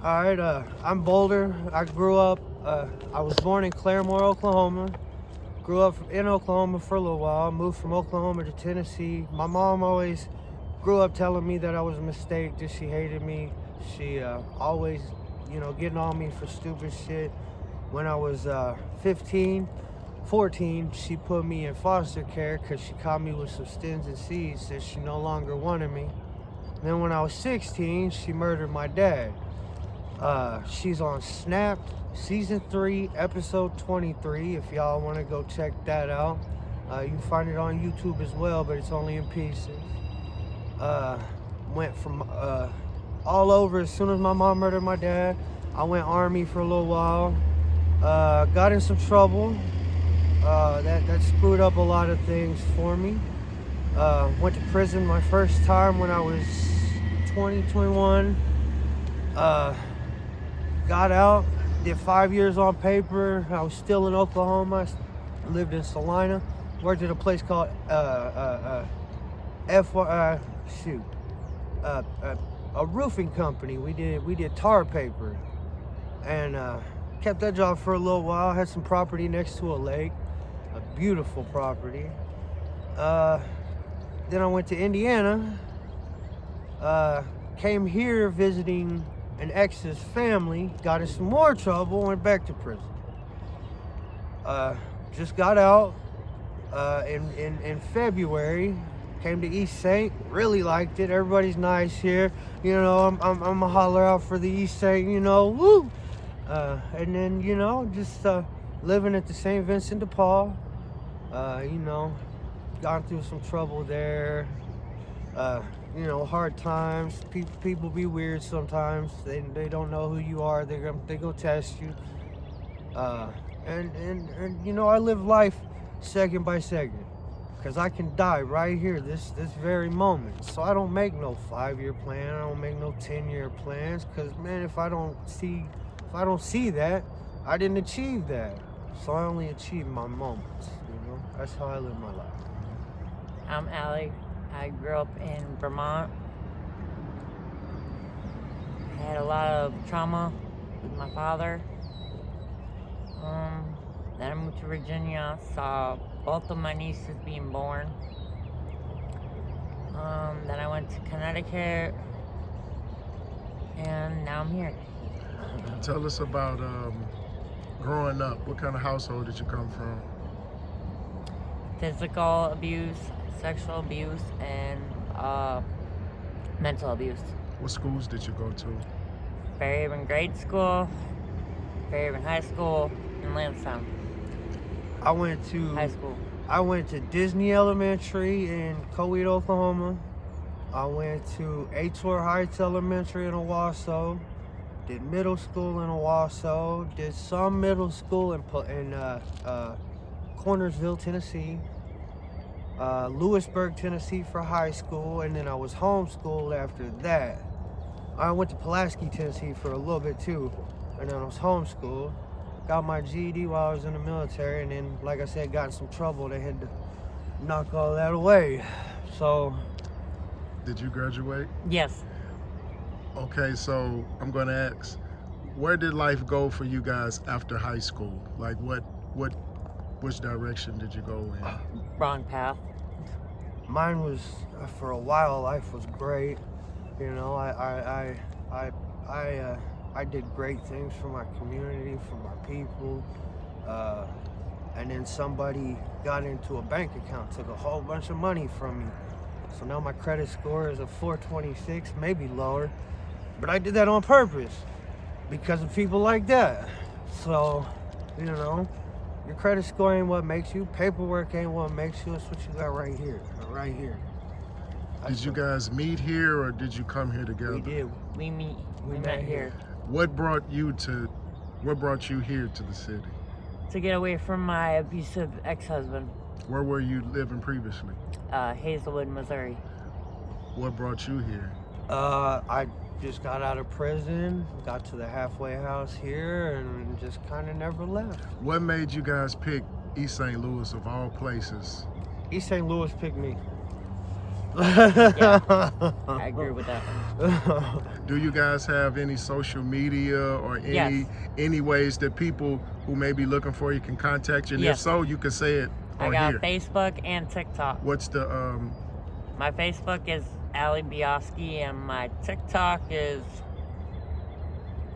All right, I'm Boulder. I grew up, I was born in Claremore, Oklahoma. Grew up in Oklahoma for a little while. Moved from Oklahoma to Tennessee. My mom always grew up telling me that I was a mistake, that she hated me. She always, getting on me for stupid shit. When I was 15, 14, she put me in foster care because she caught me with some stins and seeds that she no longer wanted me. Then when I was 16, she murdered my dad. She's on Snapped, Season 3, Episode 23, if y'all want to go check that out. You can find it on YouTube as well, but it's only in pieces. Went from all over as soon as my mom murdered my dad. I went Army for a little while. Got in some trouble. That screwed up a lot of things for me. Went to prison my first time when I was 20, 21. Got out, did 5 years on paper. I was still in Oklahoma. I lived in Salina. Worked at a place called a roofing company. We did tar paper, and kept that job for a little while. Had some property next to a lake, a beautiful property. Then I went to Indiana. Came here visiting an ex's family, got in some more trouble, went back to prison. Just got out in February, came to East St., really liked it. Everybody's nice here. I'm a holler out for the East St., woo! And then, just living at the St. Vincent de Paul, gone through some trouble there. Hard times. People be weird sometimes. They don't know who you are. They gonna test you. And I live life second by second, because I can die right here, this very moment. So I don't make no 5-year plan. I don't make no 10-year plans, because man, if I don't see that, I didn't achieve that. So I only achieve my moments. That's how I live my life. I'm Allie. I grew up in Vermont. I had a lot of trauma with my father. Then I moved to Virginia, saw both of my nieces being born. Then I went to Connecticut, and now I'm here. Tell us about growing up. What kind of household did you come from? Physical abuse, sexual abuse, and mental abuse. What schools did you go to? Fairhaven Grade School, Fairhaven High School, and Lansdowne I went High School. to Disney Elementary in Colweed, Oklahoma. I went to Aitor Heights Elementary in Owasso. Did middle school in Owasso. Did some middle school in Cornersville, Tennessee. Lewisburg, Tennessee for high school, and then I was homeschooled after that. I went to Pulaski, Tennessee for a little bit too, and then I was homeschooled. Got my GED while I was in the military, and then, like I said, got in some trouble. They had to knock all that away. So. Did you graduate? Yes. Okay, so I'm going to ask, where did life go for you guys after high school? Like, which direction did you go in? Wrong path. Mine was, for a while, life was great. I did great things for my community, for my people. And then somebody got into a bank account, took a whole bunch of money from me. So now my credit score is a 426, maybe lower. But I did that on purpose because of people like that. So, your credit score ain't what makes you. Paperwork ain't what makes you. It's what you got right here. Right here. Did you guys meet here, or did you come here together? We did. We met here. What brought you here to the city? To get away from my abusive ex-husband. Where were you living previously? Hazelwood, Missouri. What brought you here? I just got out of prison, got to the halfway house here, and just kind of never left. What made you guys pick East St. Louis of all places? East St. Louis picked me. I agree with that one. Do you guys have any social media or Yes. any ways that people who may be looking for you can contact you? And Yes. if so, you can say it I on got here. Facebook and TikTok. What's the My Facebook is Allie Bioski, and my TikTok is,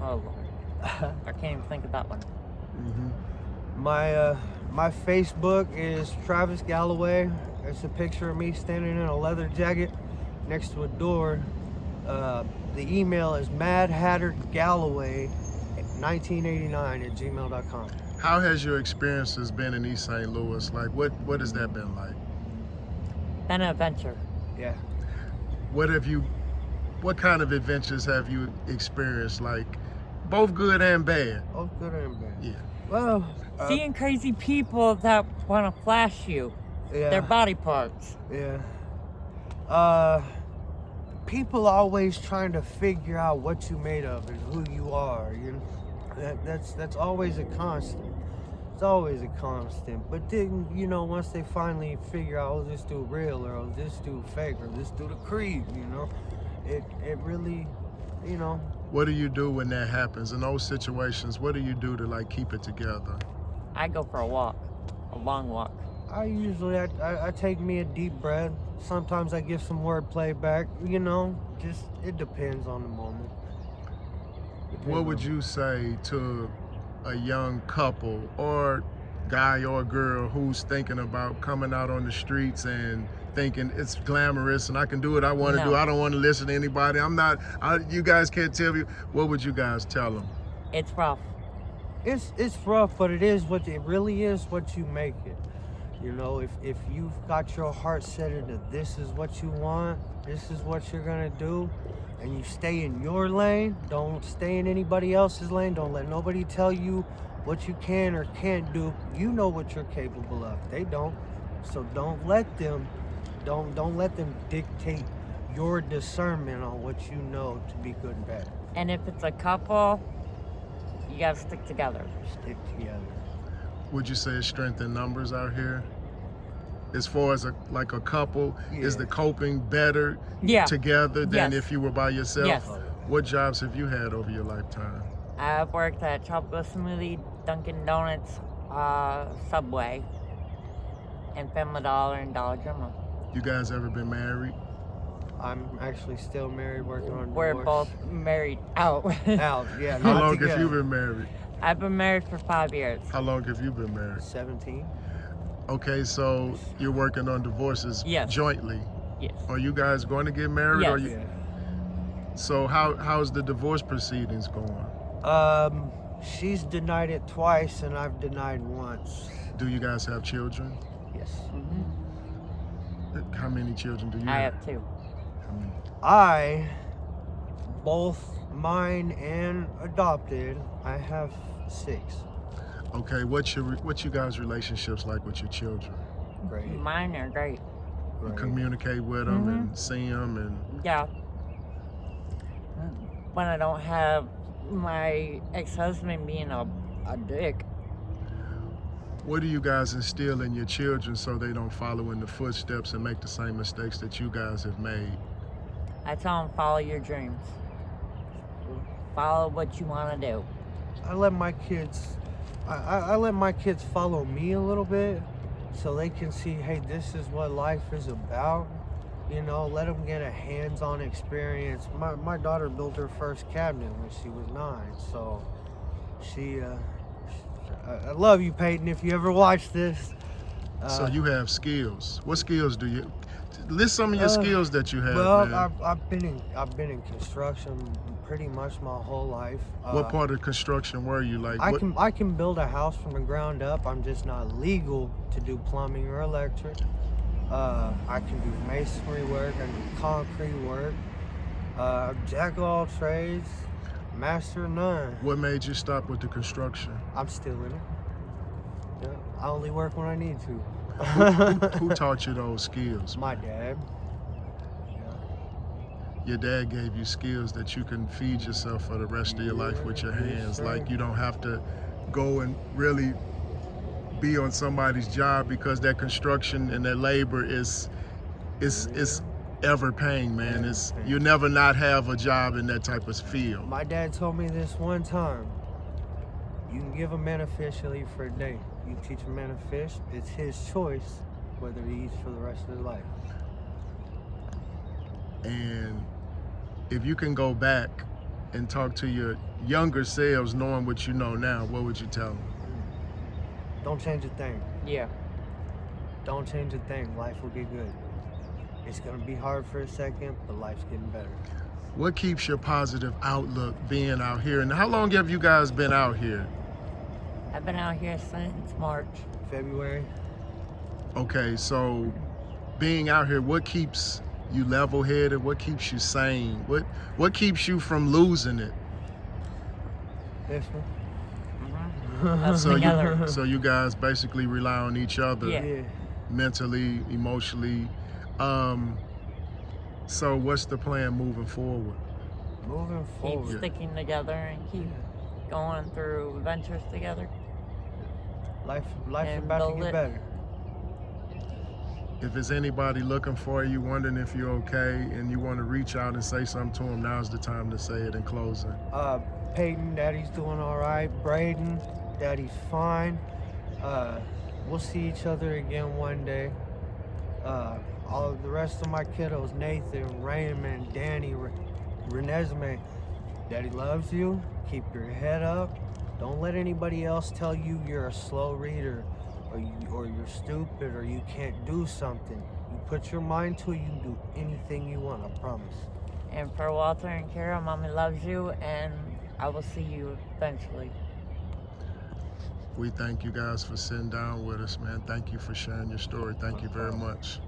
oh Lord, I can't even think of that one. My Facebook is Travis Galloway. It's a picture of me standing in a leather jacket next to a door. The email is madhattergalloway1989@gmail.com. how has your experiences been in East St. Louis? Like what has that been like? Been an adventure. Yeah. What kind of adventures have you experienced? Like both good and bad? Oh, good and bad. Yeah. Well, Seeing crazy people that want to flash you yeah. their body parts. Yeah. People always trying to figure out what you made of and who you are. You know, that's always a constant. It's always a constant. But then, you know, once they finally figure out, oh, this dude real, or oh, this dude fake, or this dude a creep, you know, it really, you know. What do you do when that happens in those situations? What do you do to like keep it together? I go for a walk, a long walk. I take me a deep breath. Sometimes I give some wordplay back. You know, just it depends on the moment. What would you say to a young couple or guy or girl who's thinking about coming out on the streets and thinking it's glamorous and I can do what I want to No. do. I don't want to listen to anybody. You guys can't tell me. What would you guys tell them? It's rough. It's rough, but it really is what you make it. You know, if you've got your heart set into this is what you want, this is what you're gonna do, and you stay in your lane, don't stay in anybody else's lane, don't let nobody tell you what you can or can't do. You know what you're capable of. They don't. So don't let them dictate your discernment on what you know to be good and bad. And if it's a couple, you gotta stick together. Stick together. Would you say it's strength in numbers out here? As far as a couple, is Yeah. the coping better Yeah. together than Yes. if you were by yourself? Yes. What jobs have you had over your lifetime? I've worked at Chocolate Smoothie, Dunkin' Donuts, Subway, and Family Dollar and Dollar General. You guys ever been married? I'm actually still married, working on We're divorce. both married out. Out, yeah. How not long together. have you been married? I've been married for 5 years. How long have you been married? 17. Okay, so you're working on divorces Yes. jointly. Yes. Are you guys going to get married? Yes. Or you, Yeah. so how's the divorce proceedings going? She's denied it twice, and I've denied once. Do you guys have children? Yes. How many children do you I have? have 2. Both mine and adopted, I have 6. Okay, what's you guys' relationships like with your children? Great. Mine are great. You Great. communicate with them and see them, and Yeah. When I don't have my ex-husband being a dick. what do you guys instill in your children so they don't follow in the footsteps and make the same mistakes that you guys have made? I tell them, follow your dreams. Follow what you want to do. I let my kids follow me a little bit, so they can see, hey, this is what life is about. You know, let them get a hands-on experience. My daughter built her first cabinet when she was 9, so I love you, Peyton, if you ever watch this. So you have skills. What skills do you list some of your skills that you have? Well, man. I've been in construction pretty much my whole life. What part of construction were you like? I can build a house from the ground up. I'm just not legal to do plumbing or electric. I can do masonry work. I do concrete work. Jack of all trades, master of none. What made you stop with the construction? I'm still in it. Yeah, I only work when I need to. Who taught you those skills? My dad. Your dad gave you skills that you can feed yourself for the rest of your life with your hands. sir. Like you don't have to go and really be on somebody's job, because that construction and that labor is ever paying, man. Ever It's paying. you never not have a job in that type of field. My dad told me this one time. You can give a man a fish, he'll eat for a day. You teach a man to fish, it's his choice whether he eats for the rest of his life. And if you can go back and talk to your younger selves knowing what you know now, what would you tell them? Don't change a thing. Yeah. Don't change a thing. Life will get good. It's gonna be hard for a second, but life's getting better. What keeps your positive outlook being out here? And how long have you guys been out here? I've been out here since March. February. Okay, so being out here, what keeps you level-headed? What keeps you sane? What keeps you from losing it? This one. Us So together. you guys basically rely on each other Yeah. mentally, emotionally. So what's the plan moving forward? Moving Keep forward. sticking together and keep going through adventures together. Life's And about to build get it. better. If there's anybody looking for you, wondering if you're okay, and you want to reach out and say something to them, now's the time to say it in closing. Peyton, daddy's doing all right. Braden, daddy's fine. We'll see each other again one day. All of the rest of my kiddos, Nathan, Raymond, Danny, Renesmee, daddy loves you. Keep your head up. Don't let anybody else tell you you're a slow reader or you're stupid or you can't do something. You put your mind to it, you can do anything you want, I promise. And for Walter and Kara, Mommy loves you, and I will see you eventually. We thank you guys for sitting down with us, man. Thank you for sharing your story. Thank you very much.